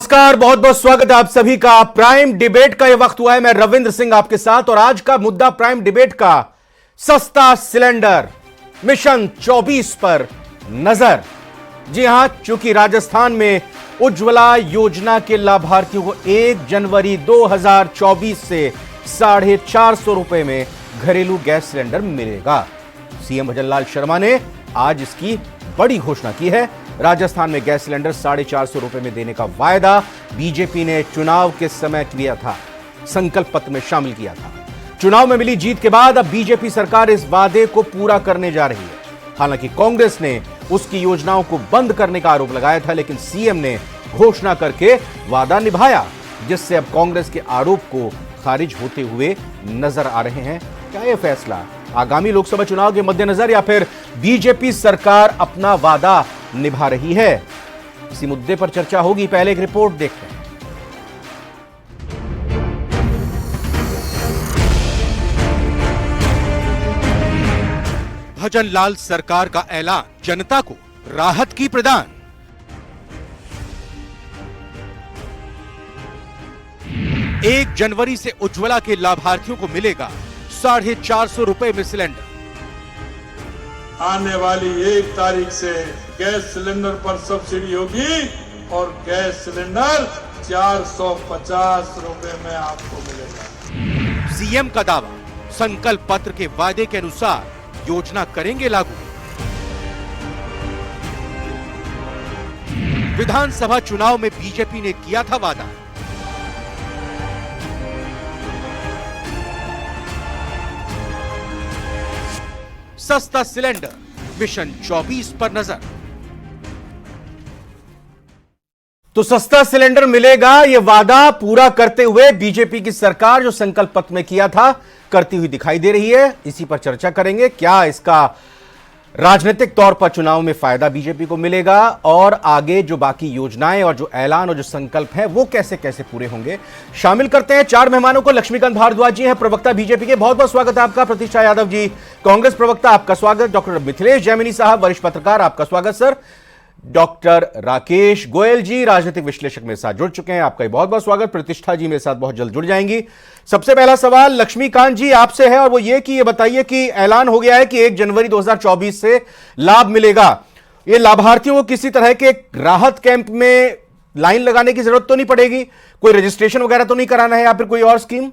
नमस्कार, बहुत बहुत स्वागत है आप सभी का। प्राइम डिबेट का यह वक्त हुआ है। मैं रविंद्र सिंह आपके साथ और आज का मुद्दा प्राइम डिबेट का सस्ता सिलेंडर मिशन 24 पर नजर। जी हां, चूंकि राजस्थान में उज्ज्वला योजना के लाभार्थियों को 1 जनवरी 2024 से 450 रुपए में घरेलू गैस सिलेंडर मिलेगा। सीएम भजनलाल शर्मा ने आज इसकी बड़ी घोषणा की है। राजस्थान में गैस सिलेंडर 450 रुपए में देने का वायदा बीजेपी ने चुनाव के समय किया था, संकल्प पत्र में शामिल किया था। चुनाव में मिली जीत के बाद अब बीजेपी सरकार इस वादे को पूरा करने जा रही है। हालांकि कांग्रेस ने उसकी योजनाओं को बंद करने का आरोप लगाया था, लेकिन सीएम ने घोषणा करके वादा निभाया, जिससे अब कांग्रेस के आरोप को खारिज होते हुए नजर आ रहे हैं। क्या यह फैसला आगामी लोकसभा चुनाव के मद्देनजर या फिर बीजेपी सरकार अपना वादा निभा रही है? इसी मुद्दे पर चर्चा होगी। पहले एक रिपोर्ट देखते हैं। भजनलाल सरकार का ऐलान, जनता को राहत की प्रदान। एक जनवरी से उज्ज्वला के लाभार्थियों को मिलेगा 450 रुपए में सिलेंडर। आने वाली 1 तारीख से गैस सिलेंडर पर सब्सिडी होगी और गैस सिलेंडर 450 रुपए में आपको मिलेगा। सीएम का दावा, संकल्प पत्र के वादे के अनुसार योजना करेंगे लागू। विधानसभा चुनाव में बीजेपी ने किया था वादा। सस्ता सिलेंडर मिशन 24 पर नजर। तो सस्ता सिलेंडर मिलेगा, यह वादा पूरा करते हुए बीजेपी की सरकार जो संकल्प पत्र में किया था करती हुई दिखाई दे रही है। इसी पर चर्चा करेंगे। क्या इसका राजनीतिक तौर पर चुनाव में फायदा बीजेपी को मिलेगा और आगे जो बाकी योजनाएं और जो ऐलान और जो संकल्प हैं वो कैसे कैसे पूरे होंगे? शामिल करते हैं 4 मेहमानों को। लक्ष्मीकांत भारद्वाज जी हैं, प्रवक्ता बीजेपी के, बहुत बहुत स्वागत है आपका। प्रतिष्ठा यादव जी, कांग्रेस प्रवक्ता, आपका स्वागत। डॉक्टर मिथिलेश जैमिनी साहब, वरिष्ठ पत्रकार, आपका स्वागत सर। डॉक्टर राकेश गोयल जी, राजनीतिक विश्लेषक, मेरे साथ जुड़ चुके हैं, आपका बहुत बहुत स्वागत। प्रतिष्ठा जी मेरे साथ बहुत जल्द जुड़ जाएंगी। सबसे पहला सवाल लक्ष्मीकांत जी आपसे है और वो ये बताइए कि ऐलान हो गया है कि 1 जनवरी 2024 से लाभ मिलेगा। ये लाभार्थियों को किसी तरह के राहत कैंप में लाइन लगाने की जरूरत तो नहीं पड़ेगी? कोई रजिस्ट्रेशन वगैरह तो नहीं कराना है या फिर कोई और स्कीम?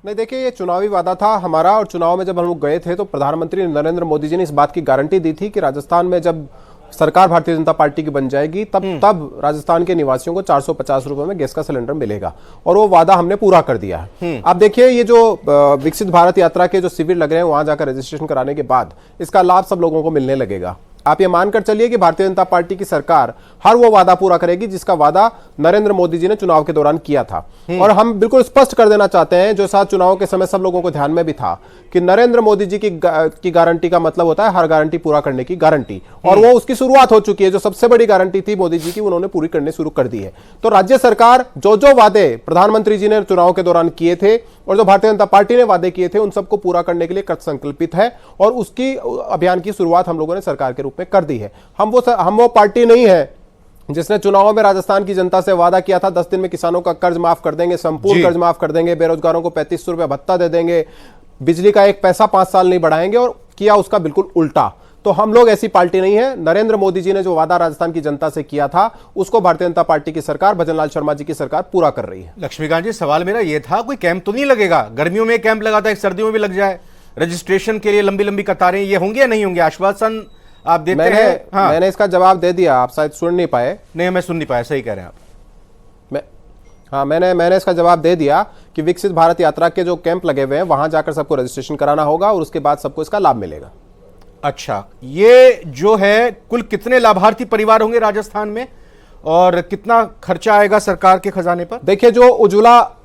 नहीं, देखिए, ये चुनावी वादा था हमारा और चुनाव में जब हम लोग गए थे तो प्रधानमंत्री नरेंद्र मोदी जी ने इस बात की गारंटी दी थी कि राजस्थान में जब सरकार भारतीय जनता पार्टी की बन जाएगी तब राजस्थान के निवासियों को 450 रुपए में गैस का सिलेंडर मिलेगा, और वो वादा हमने पूरा कर दिया है। आप देखिए, ये जो विकसित भारत यात्रा के जो शिविर लग रहे हैं वहां जाकर रजिस्ट्रेशन कराने के बाद इसका लाभ सब लोगों को मिलने लगेगा। आप ये मानकर चलिए कि भारतीय जनता पार्टी की सरकार हर वो वादा पूरा करेगी जिसका वादा नरेंद्र मोदी जी ने चुनाव के दौरान किया था। और हम बिल्कुल स्पष्ट कर देना चाहते हैं, जो साथ चुनाव के समय सब लोगों को ध्यान में भी था, कि नरेंद्र मोदी जी की गारंटी का मतलब होता है हर गारंटी पूरा करने की गारंटी, और वो उसकी शुरुआत हो चुकी है। जो सबसे बड़ी गारंटी थी मोदी जी की, उन्होंने पूरी करनी शुरू कर दी है। तो राज्य सरकार जो जो वादे प्रधानमंत्री जी ने चुनाव के दौरान किए थे और जो भारतीय जनता पार्टी ने वादे किए थे उन सबको पूरा करने के लिए कृत संकल्पित है, और उसकी अभियान की शुरुआत हम लोगों ने सरकार के रूप में कर दी है। हम वो पार्टी नहीं है जिसने चुनाव में राजस्थान की जनता से वादा किया था 10 दिन में किसानों का कर्ज माफ कर देंगे, संपूर्ण कर्ज माफ कर देंगे, बेरोजगारों को 3500 रुपए भत्ता दे देंगे, बिजली का 1 पैसा 5 साल नहीं बढ़ाएंगे, और किया उसका बिल्कुल उल्टा। तो हम लोग ऐसी पार्टी नहीं है। नरेंद्र मोदी जी ने जो वादा राजस्थान की जनता से किया था उसको भारतीय जनता पार्टी की सरकार, भजनलाल शर्मा जी की सरकार पूरा कर रही है। लक्ष्मीकांत जी, सवाल मेरा यह था, कोई कैंप तो नहीं लगेगा? गर्मियों में कैंप लगाता है, सर्दियों में भी लग जाए, रजिस्ट्रेशन के लिए लंबी लंबी कतारें, ये होंगे या नहीं होंगे? आश्वासन आप देते हैं। हाँ। मैंने इसका जवाब दे दिया, आप शायद सुन नहीं पाए। नहीं, मैं सुन नहीं पाया, सही कह रहे हैं आप। मैंने इसका जवाब दे दिया कि विकसित भारत यात्रा के जो कैंप लगे हुए हैं वहां जाकर सबको रजिस्ट्रेशन कराना होगा और उसके बाद सबको इसका लाभ मिलेगा। अच्छा, ये जो है कुल कितने लाभार्थी परिवार होंगे राजस्थान में और कितना खर्चा आएगा सरकार के खजाने पर? देखिए, जो उज्ज्वला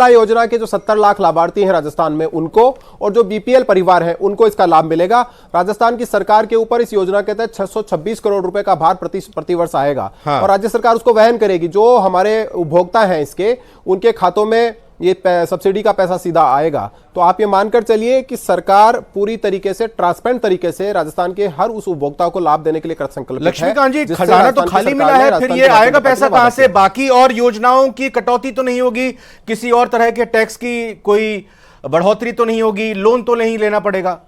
योजना के जो 70 लाख लाभार्थी हैं राजस्थान में उनको, और जो बीपीएल परिवार हैं उनको इसका लाभ मिलेगा। राजस्थान की सरकार के ऊपर इस योजना के तहत 626 करोड़ रुपए का भार प्रतिवर्ष आएगा। हाँ। और राज्य सरकार उसको वहन करेगी। जो हमारे उपभोक्ता हैं इसके, उनके खातों में ये सब्सिडी का पैसा सीधा आएगा, तो आप ये मानकर चलिए कि सरकार पूरी तरीके से ट्रांसपेरेंट तरीके से राजस्थान के हर उस उपभोक्ता को लाभ देने के लिए कृतसंकल्पित है। लक्ष्मीकांत जी, जिससे खजाना तो राजस्थान की खाली सरकार मिला ने है, फिर राजस्थान ये के आएगा राजनीतिक पैसा वादा कहां से? किया। बाकी और योजनाओं की कटौती तो नहीं होगी, किसी और तरह के टैक्स की कोई बढ़ोतरी तो नहीं होगी, लोन तो नहीं लेना पड़ेगा?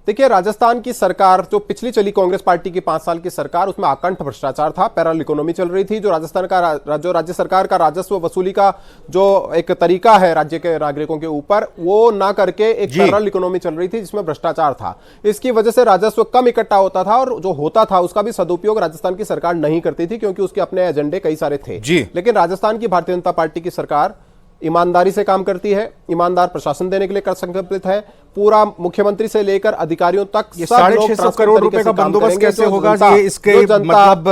देखिए, राजस्थान की सरकार जो पिछली चली कांग्रेस पार्टी की 5 साल की सरकार, उसमें आकंठ भ्रष्टाचार था, पैरेलल इकोनॉमी चल रही थी। जो राजस्थान का जो राज्य सरकार का राजस्व वसूली का जो एक तरीका है राज्य के नागरिकों के ऊपर, वो ना करके एक पैरेलल इकोनॉमी चल रही थी जिसमें भ्रष्टाचार था। इसकी वजह से राजस्व कम इकट्ठा होता था और जो होता था उसका भी सदुपयोग राजस्थान की सरकार नहीं करती थी, क्योंकि उसके अपने एजेंडे कई सारे थे। लेकिन राजस्थान की भारतीय जनता पार्टी की सरकार ईमानदारी से काम करती है, ईमानदार प्रशासन देने के लिए कर संकल्पित है। पूरा मुख्यमंत्री से लेकर अधिकारियों तक ये 650 करोड़ रुपए का बंदोबस्त कैसे होगा? ये इसके मतलब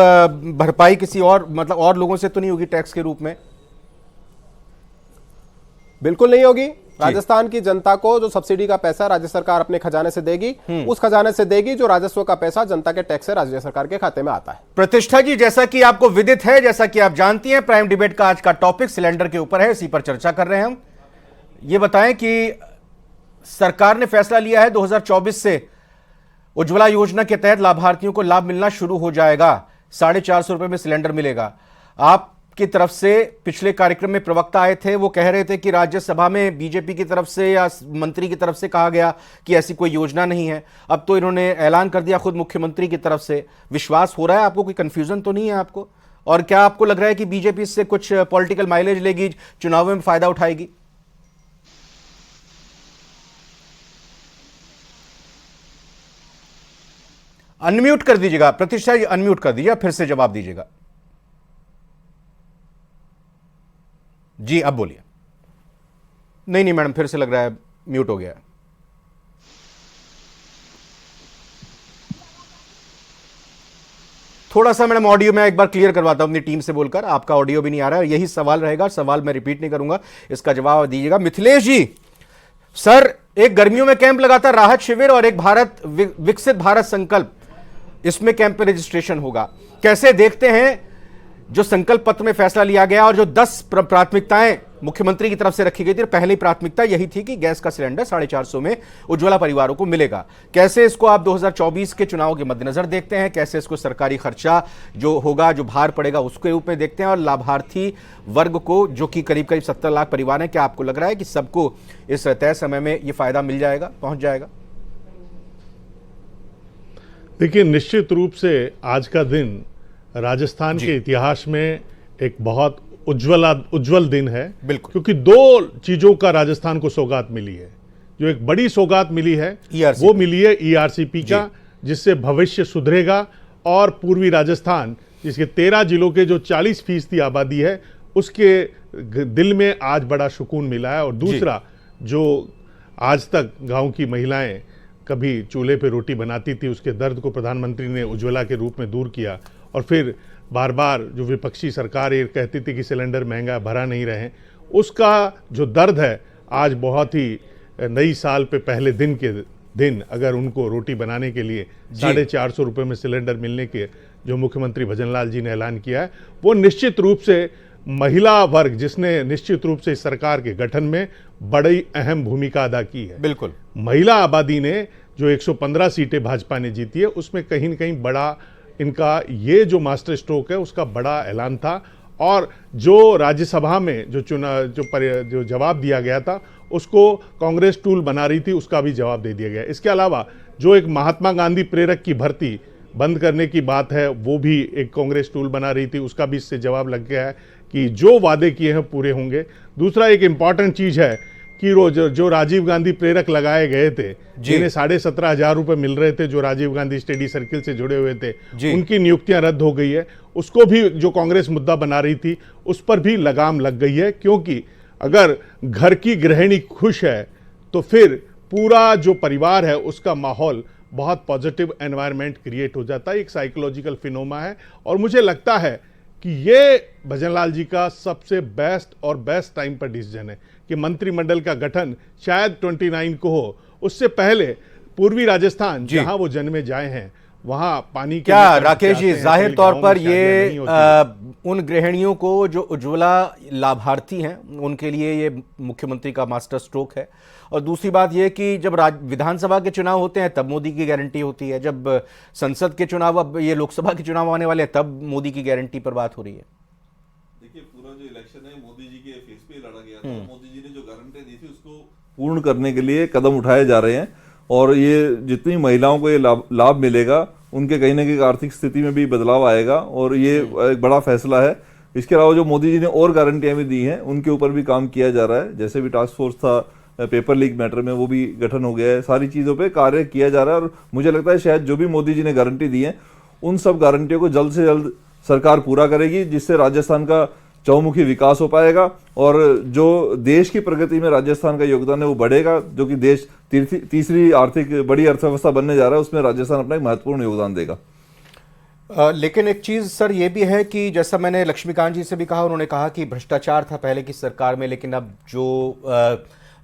भरपाई किसी और मतलब और लोगों से तो नहीं होगी टैक्स के रूप में? बिल्कुल नहीं होगी। राजस्थान की जनता को जो सब्सिडी का पैसा राज्य सरकार अपने खजाने से देगी, उस खजाने से देगी जो राजस्व का पैसा जनता के टैक्स से राज्य सरकार के खाते में आता है। प्रतिष्ठा जी, जैसा कि आपको विदित है, जैसा कि आप जानती हैं, प्राइम डिबेट का आज का टॉपिक सिलेंडर के ऊपर है, इसी पर चर्चा कर रहे हैं हम। ये बताएं कि सरकार ने फैसला लिया है 2024 से उज्ज्वला योजना के तहत लाभार्थियों को लाभ मिलना शुरू हो जाएगा। 450 रुपए में सिलेंडर मिलेगा। आपकी तरफ से पिछले कार्यक्रम में प्रवक्ता आए थे, वो कह रहे थे कि राज्यसभा में बीजेपी की तरफ से या मंत्री की तरफ से कहा गया कि ऐसी कोई योजना नहीं है। अब तो इन्होंने ऐलान कर दिया खुद मुख्यमंत्री की तरफ से। विश्वास हो रहा है आपको? कोई कंफ्यूजन तो नहीं है आपको? और क्या आपको लग रहा है कि बीजेपी इससे कुछ पॉलिटिकल माइलेज लेगी, चुनाव में फायदा उठाएगी? अनम्यूट कर दीजिएगा प्रतिष्ठा जी, अनम्यूट कर दीजिए, फिर से जवाब दीजिएगा जी। अब बोलिए। नहीं मैडम, फिर से लग रहा है म्यूट हो गया। थोड़ा सा मैडम ऑडियो में एक बार क्लियर करवाता हूं अपनी टीम से बोलकर, आपका ऑडियो भी नहीं आ रहा है। यही सवाल रहेगा, सवाल मैं रिपीट नहीं करूंगा, इसका जवाब दीजिएगा। मिथिलेश जी, सर एक गर्मियों में कैंप लगाता राहत शिविर और एक भारत विकसित भारत संकल्प, इसमें कैंप में रजिस्ट्रेशन होगा। कैसे देखते हैं जो संकल्प पत्र में फैसला लिया गया और जो 10 प्राथमिकताएं मुख्यमंत्री की तरफ से रखी गई थी? पहली प्राथमिकता यही थी कि गैस का सिलेंडर 450 में उज्ज्वला परिवारों को मिलेगा। कैसे इसको आप 2024 के चुनाव के मद्देनजर देखते हैं? कैसे इसको सरकारी खर्चा जो होगा, जो भार पड़ेगा, उसके रूप में देखते हैं? और लाभार्थी वर्ग को जो कि करीब करीब 70 लाख परिवार हैं, क्या आपको लग रहा है कि सबको इस तय समय में यह फायदा मिल जाएगा, पहुंच जाएगा? देखिए, निश्चित रूप से आज का दिन राजस्थान के इतिहास में एक बहुत उज्जवल दिन है, क्योंकि 2 चीजों का राजस्थान को सौगात मिली है। जो एक बड़ी सौगात मिली है वो मिली है ईआरसीपी का, जिससे भविष्य सुधरेगा और पूर्वी राजस्थान जिसके 13 जिलों के जो 40% आबादी है उसके दिल में आज बड़ा सुकून मिला है। और दूसरा, जो आज तक गांव की महिलाएं कभी चूल्हे पे रोटी बनाती थी, उसके दर्द को प्रधानमंत्री ने उज्ज्वला के रूप में दूर किया। और फिर बार बार जो विपक्षी सरकार ये कहती थी कि सिलेंडर महंगा भरा नहीं रहे, उसका जो दर्द है आज बहुत ही नई साल पे पहले दिन अगर उनको रोटी बनाने के लिए 450 रुपये में सिलेंडर मिलने के जो मुख्यमंत्री भजनलाल जी ने ऐलान किया है, वो निश्चित रूप से महिला वर्ग जिसने निश्चित रूप से इस सरकार के गठन में बड़ी अहम भूमिका अदा की है। बिल्कुल, महिला आबादी ने जो 115 सीटें भाजपा ने जीती है, उसमें कहीं न कहीं बड़ा इनका ये जो मास्टर स्ट्रोक है उसका बड़ा ऐलान था। और जो राज्यसभा में जो जवाब दिया गया था उसको कांग्रेस टूल बना रही थी, उसका भी जवाब दे दिया गया। इसके अलावा जो एक महात्मा गांधी प्रेरक की भर्ती बंद करने की बात है, वो भी एक कांग्रेस टूल बना रही थी, उसका भी इससे जवाब लग गया है कि जो वादे किए हैं पूरे होंगे। दूसरा एक इंपॉर्टेंट चीज है कि जो राजीव गांधी प्रेरक लगाए गए थे, जिन्हें 17,500 रुपए मिल रहे थे, जो राजीव गांधी स्टडी सर्किल से जुड़े हुए थे, उनकी नियुक्तियां रद्द हो गई है। उसको भी जो कांग्रेस मुद्दा बना रही थी उस पर भी लगाम लग गई है, क्योंकि अगर घर की गृहिणी खुश है तो फिर पूरा जो परिवार है उसका माहौल बहुत पॉजिटिव एनवायरनमेंट क्रिएट हो जाता है। एक साइकोलॉजिकल फिनोमा है। और मुझे लगता है कि ये भजनलाल जी का सबसे बेस्ट टाइम पर डिसीजन है कि मंत्रिमंडल का गठन शायद 29 को हो। उससे पहले पूर्वी राजस्थान जहां वो जन्मे जाए हैं वहां पानी के क्या लिए तरस राकेश जाते जी, हैं, जाहिर तो तौर गाँव पर में शादियां नहीं होती हैं। उन गृहिणियों को जो उज्ज्वला लाभार्थी हैं उनके लिए ये मुख्यमंत्री का मास्टर स्ट्रोक है। और दूसरी बात यह कि जब विधानसभा के चुनाव होते हैं तब मोदी की गारंटी होती है, जब संसद के चुनाव, अब ये लोकसभा के चुनाव आने वाले हैं, तब मोदी की गारंटी पर बात हो रही है। देखिए, पूरा जो इलेक्शन है मोदी जी के फेस पे लड़ा गया था। मोदी जी ने जो गारंटी दी थी उसको पूर्ण करने के लिए कदम उठाए जा रहे हैं, और ये जितनी महिलाओं को ये लाभ मिलेगा उनके कहीं ना कहीं आर्थिक स्थिति में भी बदलाव आएगा, और ये एक बड़ा फैसला है। इसके अलावा जो मोदी जी ने और गारंटियां भी दी हैं उनके ऊपर भी काम किया जा रहा है। जैसे भी टास्क फोर्स था पेपर लीक मैटर में, वो भी गठन हो गया है। सारी चीज़ों पे कार्य किया जा रहा है, और मुझे लगता है शायद जो भी मोदी जी ने गारंटी दी है उन सब गारंटियों को जल्द से जल्द सरकार पूरा करेगी, जिससे राजस्थान का चौमुखी विकास हो पाएगा, और जो देश की प्रगति में राजस्थान का योगदान है वो बढ़ेगा। जो कि देश तीसरी आर्थिक बड़ी अर्थव्यवस्था बनने जा रहा है, उसमें राजस्थान अपना एक महत्वपूर्ण योगदान देगा। लेकिन एक चीज सर ये भी है कि जैसा मैंने लक्ष्मीकांत जी से भी कहा, उन्होंने कहा कि भ्रष्टाचार था पहले की सरकार में, लेकिन अब जो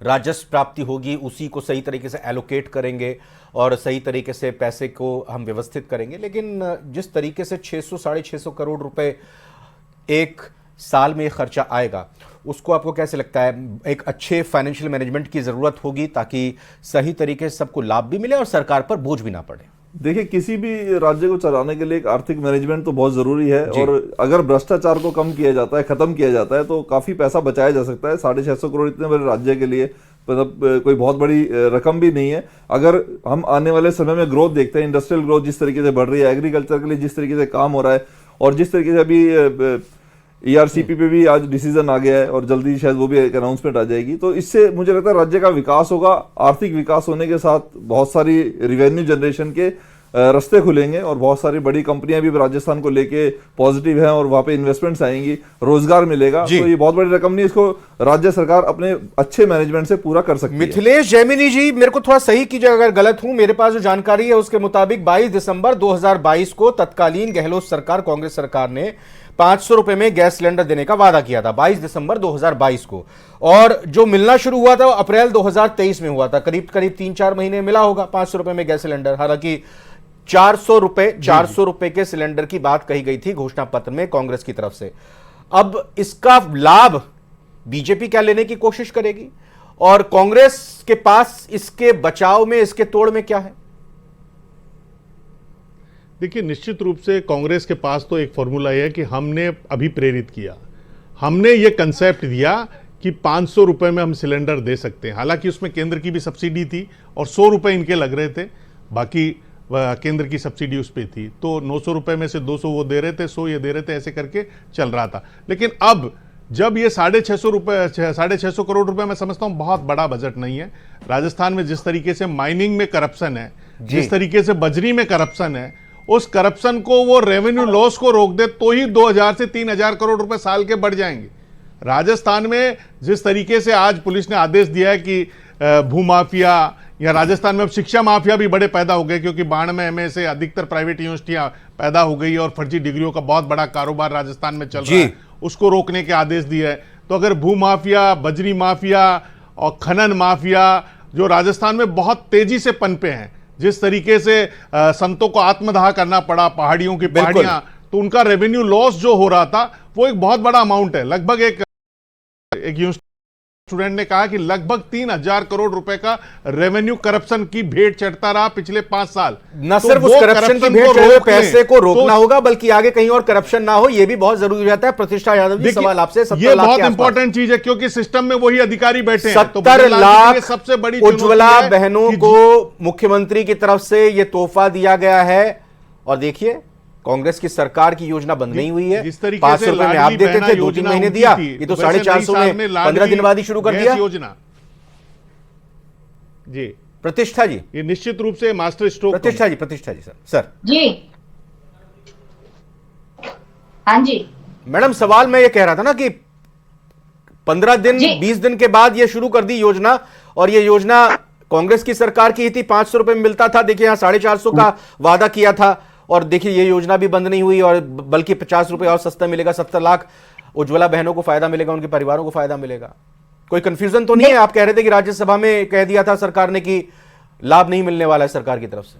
राजस्व प्राप्ति होगी उसी को सही तरीके से एलोकेट करेंगे और सही तरीके से पैसे को हम व्यवस्थित करेंगे। लेकिन जिस तरीके से 600-650 करोड़ रुपए एक साल में खर्चा आएगा, उसको आपको कैसे लगता है? एक अच्छे फाइनेंशियल मैनेजमेंट की जरूरत होगी ताकि सही तरीके से सबको लाभ भी मिले और सरकार पर बोझ भी ना पड़े। देखिए, किसी भी राज्य को चलाने के लिए एक आर्थिक मैनेजमेंट तो बहुत जरूरी है, और अगर भ्रष्टाचार को कम किया जाता है, खत्म किया जाता है, तो काफी पैसा बचाया जा सकता है। 650 करोड़ इतने बड़े राज्य के लिए मतलब कोई बहुत बड़ी रकम भी नहीं है। अगर हम आने वाले समय में ग्रोथ देखते हैं, इंडस्ट्रियल ग्रोथ जिस तरीके से बढ़ रही है, एग्रीकल्चर के लिए जिस तरीके से काम हो रहा है, और जिस तरीके से अभी ERCP पे भी आज डिसीजन आ गया है, और जल्दी शायद वो भी एक अनाउंसमेंट आ जाएगी, तो इससे मुझे लगता है राज्य का विकास होगा। आर्थिक विकास होने के साथ बहुत सारी रिवेन्यू जनरेशन के रास्ते खुलेंगे, और बहुत सारी बड़ी कंपनियां भी राजस्थान को लेके पॉजिटिव हैं, और वहां पे इन्वेस्टमेंट्स आएंगी, रोजगार मिलेगा। तो ये बहुत बड़ी रकम नहीं, इसको राज्य सरकार अपने अच्छे मैनेजमेंट से पूरा कर सकती है। मिथिलेश जैमिनी जी, मेरे को थोड़ा सही कीजिएगा अगर गलत हूं, मेरे पास जो जानकारी है उसके मुताबिक 22 दिसंबर 2022 को तत्कालीन गहलोत सरकार, कांग्रेस सरकार ने 500 रुपए में गैस सिलेंडर देने का वादा किया था 22 दिसंबर 2022 को, और जो मिलना शुरू हुआ था वो अप्रैल 2023 में हुआ था। करीब करीब 3-4 महीने मिला होगा 500 रुपए में गैस सिलेंडर। हालांकि 400 रुपए के सिलेंडर की बात कही गई थी घोषणा पत्र में कांग्रेस की तरफ से। अब इसका लाभ बीजेपी क्या लेने की कोशिश करेगी, और कांग्रेस के पास इसके बचाव में, इसके तोड़ में क्या है? देखिए, निश्चित रूप से कांग्रेस के पास तो एक फॉर्मूला है कि हमने अभी प्रेरित किया, हमने ये कंसेप्ट दिया कि 500 रुपए में हम सिलेंडर दे सकते हैं। हालांकि उसमें केंद्र की भी सब्सिडी थी और 100 रुपए इनके लग रहे थे, बाकी केंद्र की सब्सिडी उस पर थी, तो 900 रुपए में से 200 वो दे रहे थे, 100 ये दे रहे थे, ऐसे करके चल रहा था। लेकिन अब जब ये 650 करोड़ रुपए, मैं समझता हूं बहुत बड़ा बजट नहीं है। राजस्थान में जिस तरीके से माइनिंग में करप्शन है, जिस तरीके से बजरी में करप्शन है, उस करप्शन को वो रेवेन्यू लॉस को रोक दे तो ही 2000 से 3000 करोड़ रुपए साल के बढ़ जाएंगे। राजस्थान में जिस तरीके से आज पुलिस ने आदेश दिया है कि भूमाफिया, या राजस्थान में अब शिक्षा माफिया भी बड़े पैदा हो गए, क्योंकि बाढ़ में MA से अधिकतर प्राइवेट यूनिवर्सिटियां पैदा हो गई और फर्जी डिग्रियों का बहुत बड़ा कारोबार राजस्थान में चल रहा है, उसको रोकने के आदेश दिए है। तो अगर भूमाफिया, बजरी माफिया और खनन माफिया जो राजस्थान में बहुत तेजी से पनपे हैं, जिस तरीके से संतों को आत्मदाह करना पड़ा, पहाड़ियों की पहाड़ियां, तो उनका रेवेन्यू लॉस जो हो रहा था वो एक बहुत बड़ा अमाउंट है। लगभग एक स्टूडेंट ने कहा कि लगभग 3000 करोड़ रुपए का रेवेन्यू करप्शन की भेंट चढ़ता रहा पिछले 5 साल। न सिर्फ उस करप्शन की भेंट चढ़े पैसे को रोकना होगा, बल्कि आगे कहीं और करप्शन ना हो, यह भी बहुत जरूरी रहता है। प्रतिष्ठा यादव जी, सवाल आपसे। ये बहुत इंपॉर्टेंट चीज है, क्योंकि सिस्टम में वही अधिकारी बैठे हैं। 70 लाख सबसे बड़ी उज्ज्वला बहनों को मुख्यमंत्री की तरफ से यह तोहफा दिया गया है, और देखिए कांग्रेस की सरकार की योजना बंद नहीं हुई है। 500 रुपए में आप देते थे, 2-3 महीने दिया, ये तो 450 में 15 दिन बाद ही शुरू कर दिया योजना। जी प्रतिष्ठा जी, ये निश्चित रूप से मास्टर स्ट्रोक। प्रतिष्ठा जी सर जी, हाँ जी मैडम, सवाल मैं ये कह रहा था ना कि 15 दिन 20 दिन के बाद ये शुरू कर दी योजना, और ये योजना कांग्रेस की सरकार की ही थी, 500 रुपए में मिलता था। देखिए यहां 450 का वादा किया था, और देखिए ये योजना भी बंद नहीं हुई, और बल्कि 50 रुपए और सस्ता मिलेगा। 70 लाख उज्ज्वला बहनों को फायदा मिलेगा, उनके परिवारों को फायदा मिलेगा। कोई कंफ्यूजन तो नहीं है? आप कह रहे थे कि राज्यसभा में कह दिया था सरकार ने कि लाभ नहीं मिलने वाला है सरकार की तरफ से।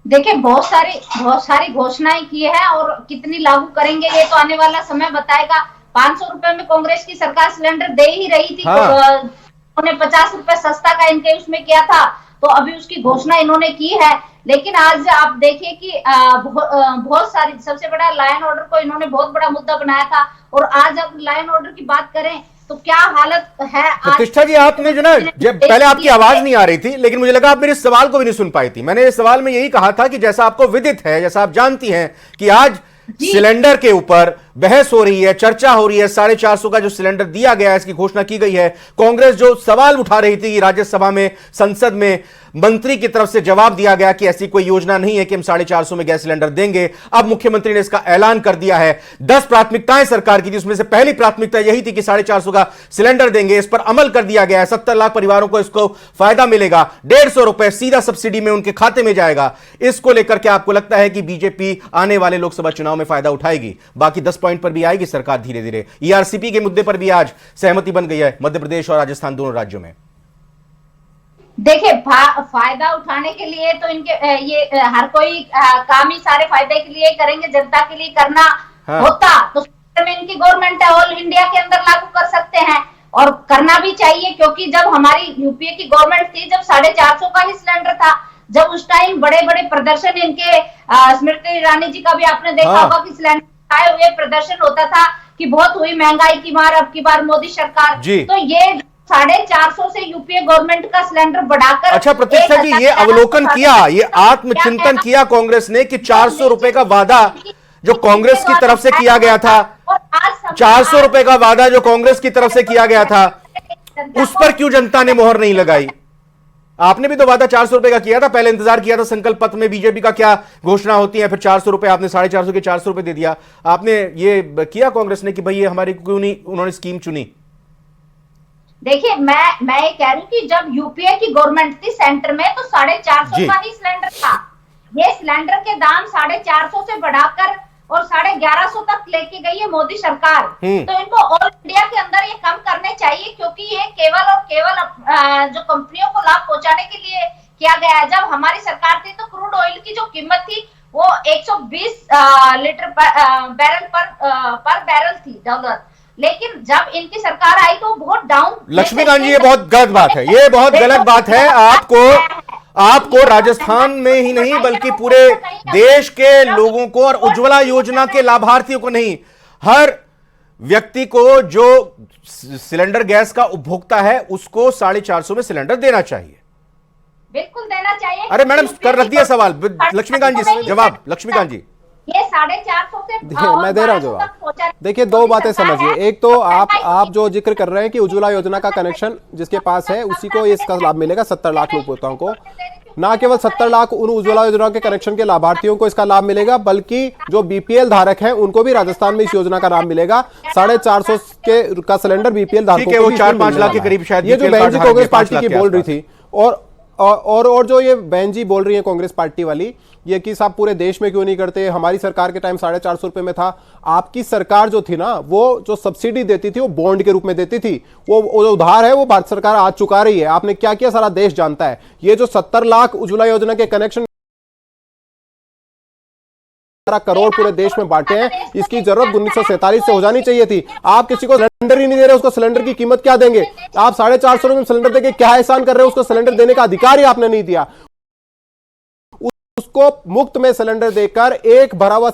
देखिए बहुत सारी घोषणाएं की है और कितनी लागू करेंगे ये तो आने वाला समय बताएगा। 500 रुपए में कांग्रेस की सरकार सिलेंडर दे ही रही थी। हाँ। उन्होंने 50 रुपए सस्ता का इनके उसमें किया था, तो अभी उसकी घोषणा इन्होंने की है। लेकिन आज आप देखिए कि बहुत सारी, सबसे बड़ा लायन ऑर्डर को इन्होंने बहुत बड़ा मुद्दा बनाया था, और आज अब लायन ऑर्डर की बात करें तो क्या हालत है। प्रतिष्ठा जी, आपने जो ना, जब पहले आपकी आवाज नहीं आ रही थी, लेकिन मुझे लगा आप मेरे सवाल को भी नहीं सुन पाई थी। मैंने इस सवाल में यही कहा था कि जैसा आपको विदित है, जैसा आप जानती हैं कि आज सिलेंडर के ऊपर बहस हो रही है, चर्चा हो रही है, 450 का जो सिलेंडर दिया गया है इसकी घोषणा की गई है। कांग्रेस जो सवाल उठा रही थी राज्यसभा में, संसद में, मंत्री की तरफ से जवाब दिया गया कि ऐसी कोई योजना नहीं है कि हम 450 में गैस सिलेंडर देंगे। अब मुख्यमंत्री ने इसका ऐलान कर दिया है। 10 प्राथमिकताएं सरकार की थी, उसमें से पहली प्राथमिकता यही थी कि 450 का सिलेंडर देंगे। इस पर अमल कर दिया गया है। 70 लाख परिवारों को इसको फायदा मिलेगा। 150 रुपए सीधा सब्सिडी में उनके खाते में जाएगा। इसको लेकर के आपको लगता है कि बीजेपी आने वाले लोकसभा चुनाव में फायदा उठाएगी? बाकी 10 पॉइंट पर भी आएगी सरकार धीरे धीरे। ईआरसीपी के मुद्दे पर भी आज सहमति बन गई है मध्य प्रदेश और राजस्थान दोनों राज्यों में। देखिए फायदा उठाने के लिए तो इनके ये हर कोई काम ही सारे फायदे के लिए करेंगे, जनता के लिए करना होता तो में इनकी गवर्नमेंट है, ऑल इंडिया के अंदर लागू कर सकते हैं और करना भी चाहिए। क्योंकि जब हमारी यूपीए की गवर्नमेंट थी, जब 450 का ही सिलेंडर था, जब उस टाइम बड़े बड़े प्रदर्शन इनके, स्मृति ईरानी जी का भी आपने देखा होगा कि सिलेंडर आए हुए प्रदर्शन होता था कि बहुत हुई महंगाई की मार, अब की बार मोदी सरकार। तो ये 450 से यूपीए गवर्नमेंट का सिलेंडर बढ़ाकर, अच्छा प्रतिष्ठा जी, ये अवलोकन किया, ये आत्मचिंतन किया कांग्रेस ने कि 400 रुपए का वादा जो कांग्रेस की तरफ से किया गया था, 400 रुपए का वादा जो कांग्रेस की तरफ से किया गया था, उस पर क्यों जनता ने मोहर नहीं लगाई? आपने भी तो वादा 400 रुपए का किया था, पहले इंतजार किया था संकल्प पत्र में बीजेपी का क्या घोषणा होती है, फिर 400 रुपए आपने 450 के 400 रुपए दे दिया। आपने ये किया कांग्रेस ने कि भाई ये हमारी क्यों नहीं उन्होंने स्कीम चुनी? देखिए मैं ये कह रही हूँ कि जब यूपीए की गवर्नमेंट थी सेंटर में, तो 450 का ही सिलेंडर था। ये सिलेंडर के दाम 450 से बढ़ाकर और 1150 तक लेके गई है मोदी सरकार। तो इनको ऑल इंडिया के अंदर ये कम करने चाहिए, क्योंकि ये केवल और केवल जो कंपनियों को लाभ पहुंचाने के लिए किया गया है। जब हमारी सरकार थी तो क्रूड ऑयल की जो कीमत थी वो 120 लीटर बैरल पर बैरल थी डॉलर, लेकिन जब इनकी सरकार आई तो बहुत डाउन। लक्ष्मीकांत जी, ये बहुत गलत बात है, ये बहुत गलत बात है। आपको राजस्थान में ही नहीं बल्कि पूरे देश के लोगों को और उज्ज्वला योजना के लाभार्थियों को नहीं, हर व्यक्ति को जो सिलेंडर गैस का उपभोक्ता है उसको 450 में सिलेंडर देना चाहिए। बिल्कुल देना चाहिए। अरे मैडम, कर रख दिया सवाल लक्ष्मीकांत जी, जवाब लक्ष्मीकांत जी। ये 450 से मैं दे रहा हूं जवाब। देखिए दो बातें समझिए। एक तो आप जो जिक्र कर रहे हैं कि उज्ज्वला योजना का कनेक्शन जिसके पास है उसी को इसका लाभ मिलेगा, 70 लाख उपभोक्ताओं को। ना केवल 70 लाख उन उज्ज्वला योजना के कनेक्शन के लाभार्थियों को इसका लाभ मिलेगा, बल्कि जो बीपीएल धारक हैं उनको भी राजस्थान में इस योजना का लाभ मिलेगा। 450 का सिलेंडर बीपीएल धारकों को 4-5 लाख के करीब शायद। ये जो बहन जी कांग्रेस पार्टी की बोल रही थी और जो ये बहन जी बोल रही है कांग्रेस पार्टी वाली, ये कि साहब पूरे देश में क्यों नहीं करते, हमारी सरकार के टाइम 450 रुपए में था। आपकी सरकार जो थी ना, वो जो सब्सिडी देती थी वो बॉन्ड के रूप में देती थी, वो उधार है वो भारत सरकार आज चुका रही है। आपने क्या किया सारा देश जानता है। ये जो 70 लाख उज्ज्वला योजना के कनेक्शन करोड़ पूरे देश में बांटे हैं, इसकी जरूरत 1947 से हो जानी चाहिए थी। आप किसी को सिलेंडर ही नहीं दे रहे, उसको सिलेंडर की कीमत क्या देंगे? आप 450 रुपए में सिलेंडर देके क्या एहसान कर रहे हो? उसको सिलेंडर देने का अधिकार ही आपने नहीं दिया। उसको मुफ्त में सिलेंडर देकर एक भरा हुआ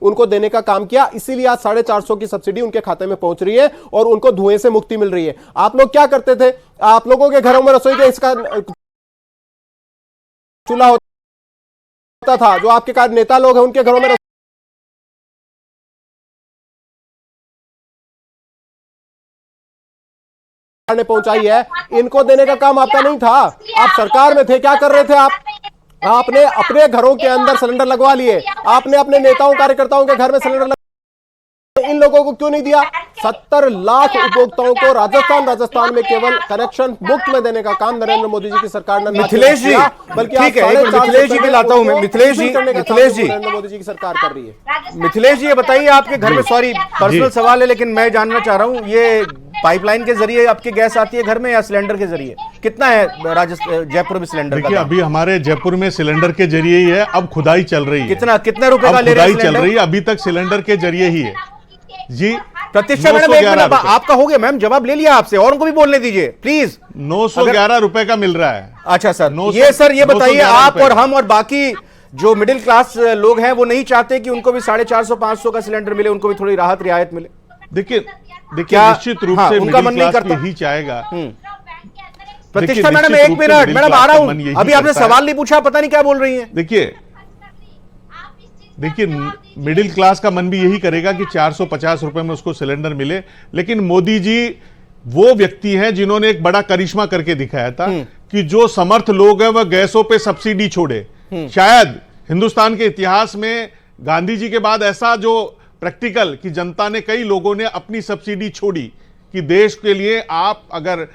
उनको देने का काम किया, इसीलिए आज 450 की सब्सिडी उनके खाते में पहुंच रही है और उनको धुएं से मुक्ति मिल रही है। आप लोग क्या करते थे? आप लोगों के घरों में रसोई गैस का चूल्हा होता था, जो आपके नेता लोग हैं उनके घरों में ने पहुंचाई है। इनको देने का काम आपका नहीं था। आप सरकार में थे, क्या कर रहे थे आप? आपने अपने घरों के अंदर सिलेंडर लगवा लिए, आपने अपने नेताओं कार्यकर्ताओं के घर में सिलेंडर इन लोगों को क्यों नहीं दिया? 70 लाख उपभोक्ताओं को राजस्थान में केवल कनेक्शन मुफ्त में देने का काम नरेंद्र मोदी जी की सरकार ने मिथिलेश जी, बल्कि ठीक है, मिथिलेश जी भी लाता हूं मैं। मिथिलेश जी नरेंद्र मोदी जी की सरकार कर रही है। मिथिलेश जी, ये बताइए, आपके घर में, सॉरी पर्सनल सवाल है लेकिन मैं जानना चाह रहा हूं, ये पाइपलाइन के जरिए आपकी गैस आती है घर में या सिलेंडर के जरिए? कितना है राजस्थान जयपुर में सिलेंडर का? देखिए, अभी हमारे जयपुर में सिलेंडर के जरिए ही है, अब खुदाई चल रही है। कितने रुपए का ले रहे हैं? खुदाई चल रही है, अभी तक सिलेंडर के जरिए ही है जी। प्रतिष्ठा मैडम, एक मिनट, आपका हो गया मैम, जवाब ले लिया आपसे, और उनको भी बोलने दीजिए प्लीज। 911 रुपए का मिल रहा है। अच्छा सर, ये बताइए, आप और हम और बाकी जो मिडिल क्लास लोग हैं वो नहीं चाहते कि उनको भी 450-500 का सिलेंडर मिले, उनको भी थोड़ी राहत रियायत मिले? देखिए निश्चित रूप से उनका मन नहीं करता, यही चाहेगा। प्रतिष्ठा मैडम, एक मिनट मैडम, आ रहा हूं, अभी आपने सवाल नहीं पूछा, पता नहीं क्या बोल रही हैं। देखिए मिडिल क्लास का मन भी यही करेगा कि 450 रुपए में उसको सिलेंडर मिले, लेकिन मोदी जी वो व्यक्ति हैं जिन्होंने एक बड़ा करिश्मा करके दिखाया था कि जो समर्थ लोग हैं वह गैसों पे सब्सिडी छोड़े। शायद हिंदुस्तान के इतिहास में गांधी जी के बाद ऐसा जो प्रैक्टिकल कि जनता ने, कई लोगों ने अपनी सब्सिडी छोड़ी कि देश के लिए आप अगर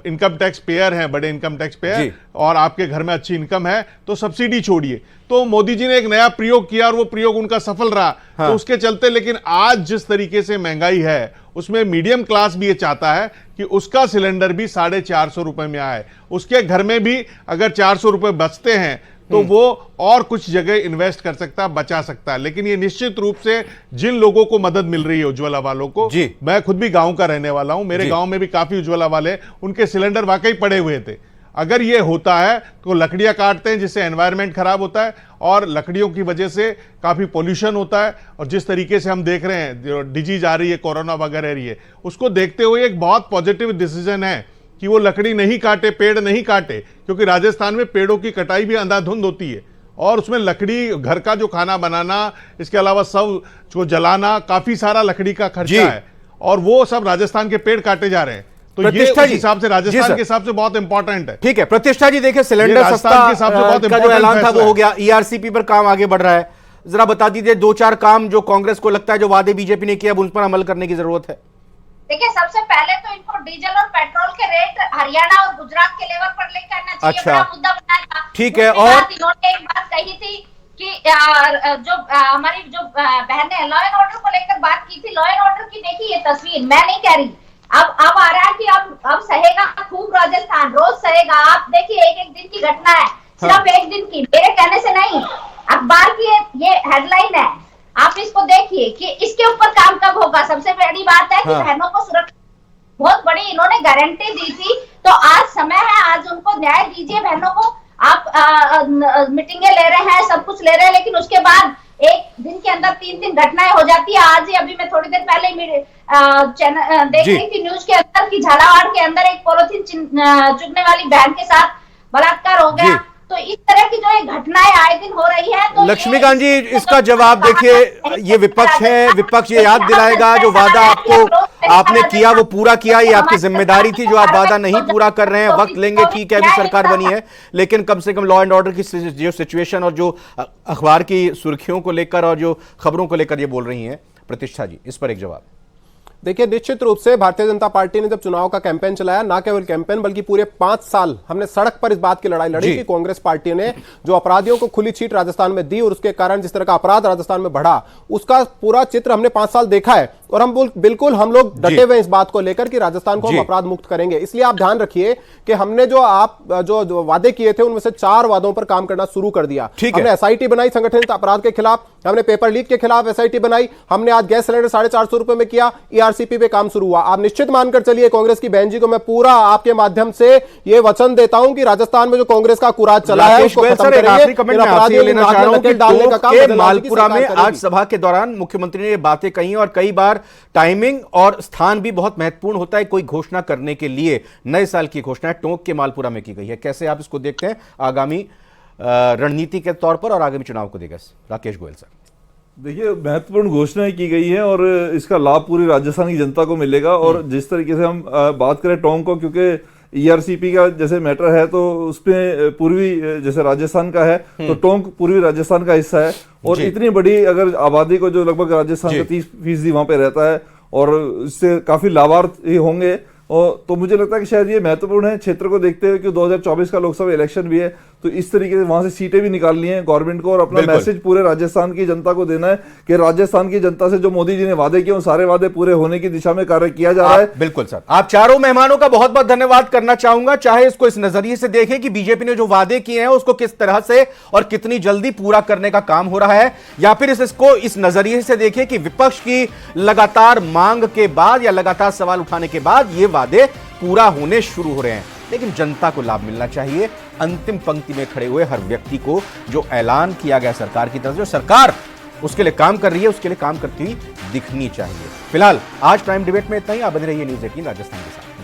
इनकम टैक्स पेयर हैं, बड़े इनकम टैक्स पेयर, और आपके घर में अच्छी इनकम है तो सब्सिडी छोड़िए। तो मोदी जी ने एक नया प्रयोग किया और वो प्रयोग उनका सफल रहा। तो उसके चलते, लेकिन आज जिस तरीके से महंगाई है उसमें मीडियम क्लास भी ये चाहता है कि उसका सिलेंडर भी 450 रुपए में आए, उसके घर में भी अगर 400 रुपए बचते हैं तो वो और कुछ जगह इन्वेस्ट कर सकता है, बचा सकता है। लेकिन ये निश्चित रूप से जिन लोगों को मदद मिल रही है, उज्ज्वला वालों को, मैं खुद भी गांव का रहने वाला हूं, मेरे गांव में भी काफी उज्ज्वला वाले, उनके सिलेंडर वाकई पड़े हुए थे। अगर ये होता है तो लकड़ियां काटते हैं जिससे एनवायरनमेंट खराब होता है और लकड़ियों की वजह से काफी पोल्यूशन होता है। और जिस तरीके से हम देख रहे हैं जो डिजीज आ रही है, कोरोना वगैरह रही है, उसको देखते हुए एक बहुत पॉजिटिव डिसीजन है कि वो लकड़ी नहीं काटे, पेड़ नहीं काटे, क्योंकि राजस्थान में पेड़ों की कटाई भी अंधाधुंध होती है और उसमें लकड़ी, घर का जो खाना बनाना, इसके अलावा सब जो जलाना, काफी सारा लकड़ी का खर्चा है और वो सब राजस्थान के पेड़ काटे जा रहे हैं। तो ये उस हिसाब से राजस्थान के हिसाब से बहुत इंपॉर्टेंट है। ठीक है प्रतिष्ठा जी, देखिए सिलेंडर सस्ता के हिसाब से बहुत का जो ऐलान था वो हो गया, ईआरसीपी पर काम आगे बढ़ रहा है। जरा बता दीजिए 2-4 काम जो कांग्रेस को लगता है जो वादे बीजेपी ने किया उन पर अमल करने की जरूरत है। देखिए, सबसे पहले तो इनको डीजल और पेट्रोल के रेट हरियाणा और गुजरात के लेवल पर लेकर आना चाहिए। अच्छा, बड़ा मुद्दा बनाया था। ठीक है। और इन्होंने एक बात कही थी कि जो हमारी जो बहन ने लॉ एंड ऑर्डर को लेकर बात की थी, लॉ एंड ऑर्डर की देखिए ये तस्वीर, मैं नहीं कह रही, अब आ रहा है कि अब सहेगा खूब राजस्थान, रोज सहेगा। आप देखिए एक दिन की घटना है, सिर्फ एक दिन की, मेरे कहने से नहीं, अखबार की ये हेडलाइन है, आप इसको देखिए कि इसके ऊपर काम कब होगा। सबसे बड़ी बात है कि बहनों को सुरक्षा, बहुत बड़ी इन्होंने गारंटी दी थी, तो आज समय है, आज उनको न्याय दीजिए बहनों को। आप मीटिंगें ले रहे हैं, सब कुछ ले रहे हैं, लेकिन उसके बाद एक दिन के अंदर 3 घटनाएं हो जाती है। आज ही अभी मैं थोड़ी देर पहले चैनल देख रही थी न्यूज के अंदर कि झालावाड़ के अंदर एक पॉलिथीन चुगने वाली बहन के साथ बलात्कार हो गया। तो इस तरह की जो ये घटनाएं आए दिन हो रही है, तो लक्ष्मीकांत जी इसका जवाब देखिए, ये विपक्ष है, विपक्ष ये याद दिलाएगा जो वादा आपने किया वो पूरा किया, ये आपकी जिम्मेदारी थी, जो आप वादा नहीं पूरा कर रहे हैं वक्त लेंगे, ठीक है, अभी सरकार बनी है, लेकिन कम से कम लॉ एंड ऑर्डर की जो सिचुएशन और जो अखबार की सुर्खियों को लेकर और जो खबरों को लेकर ये बोल रही हैं प्रतिष्ठा जी, इस पर एक जवाब। देखिए निश्चित रूप से भारतीय जनता पार्टी ने जब चुनाव का कैंपेन चलाया, ना केवल कैंपेन बल्कि पूरे 5 साल हमने सड़क पर इस बात की लड़ाई लड़ी कि कांग्रेस पार्टी ने जो अपराधियों को खुली छीट राजस्थान में दी और उसके कारण जिस तरह का अपराध राजस्थान में बढ़ा, उसका पूरा चित्र हमने 5 साल देखा है और हम बिल्कुल हम लोग डटे हुए इस बात को लेकर कि राजस्थान को हम अपराध मुक्त करेंगे। इसलिए आप ध्यान रखिए कि हमने जो वादे किए थे उनमें से 4 वादों पर काम करना शुरू कर दिया। हमने एसआईटी बनाई संगठित अपराध के खिलाफ, हमने पेपर लीक के खिलाफ एसआईटी बनाई, हमने आज गैस सिलेंडर 450 रुपए में किया, ईआरसीपी पे काम शुरू हुआ। आप निश्चित मानकर चलिए, कांग्रेस की बहन जी को मैं पूरा आपके माध्यम से ये वचन देता हूं कि राजस्थान में जो कांग्रेस का कुराज चला है उसको खत्म करेंगे। मालपुरा में आज सभा के दौरान मुख्यमंत्री ने ये बातें कही और कई बार टाइमिंग और स्थान भी बहुत महत्वपूर्ण होता है कोई घोषणा करने के लिए। नए साल की घोषणा टोंक के मालपुरा में की गई है, कैसे आप इसको देखते हैं आगामी रणनीति के तौर पर और आगामी चुनाव को देखकर? राकेश गोयल सर, देखिए महत्वपूर्ण घोषणाएं की गई है और इसका लाभ पूरी राजस्थान की जनता को मिलेगा। और जिस तरीके से हम बात करें टोंक को, क्योंकि ईआरसीपी का जैसे मैटर है तो उसमें पूर्वी जैसे राजस्थान का है तो टोंक पूर्वी राजस्थान का हिस्सा है और इतनी बड़ी अगर आबादी को जो लगभग राजस्थान का 30% वहां पे रहता है और इससे काफी लाभार्थी होंगे। और तो मुझे लगता है कि शायद ये महत्वपूर्ण है क्षेत्र को देखते हुए कि 2024 का लोकसभा इलेक्शन भी है, तो इस तरीके से वहां से सीटें भी निकालनी है गवर्नमेंट को और अपना मैसेज पूरे राजस्थान की जनता को देना है कि राजस्थान की जनता से जो मोदी जी ने वादे किए उन सारे वादे पूरे होने की दिशा में कार्य किया जा रहा है। बिल्कुल सर, आप चारों मेहमानों का बहुत बहुत धन्यवाद करना चाहूंगा। चाहे इसको इस नजरिए से देखें कि बीजेपी ने जो वादे किए हैं उसको किस तरह से और कितनी जल्दी पूरा करने का काम हो रहा है, या फिर इसको इस नजरिए से देखें कि विपक्ष की लगातार मांग के बाद या लगातार सवाल उठाने के बाद ये वादे पूरा होने शुरू हो रहे हैं। लेकिन जनता को लाभ मिलना चाहिए, अंतिम पंक्ति में खड़े हुए हर व्यक्ति को जो ऐलान किया गया सरकार की तरफ से, जो सरकार उसके लिए काम कर रही है उसके लिए काम करती हुई दिखनी चाहिए। फिलहाल आज प्राइम डिबेट में इतना ही। आप बने रहिए न्यूज़ 18 राजस्थान के साथ।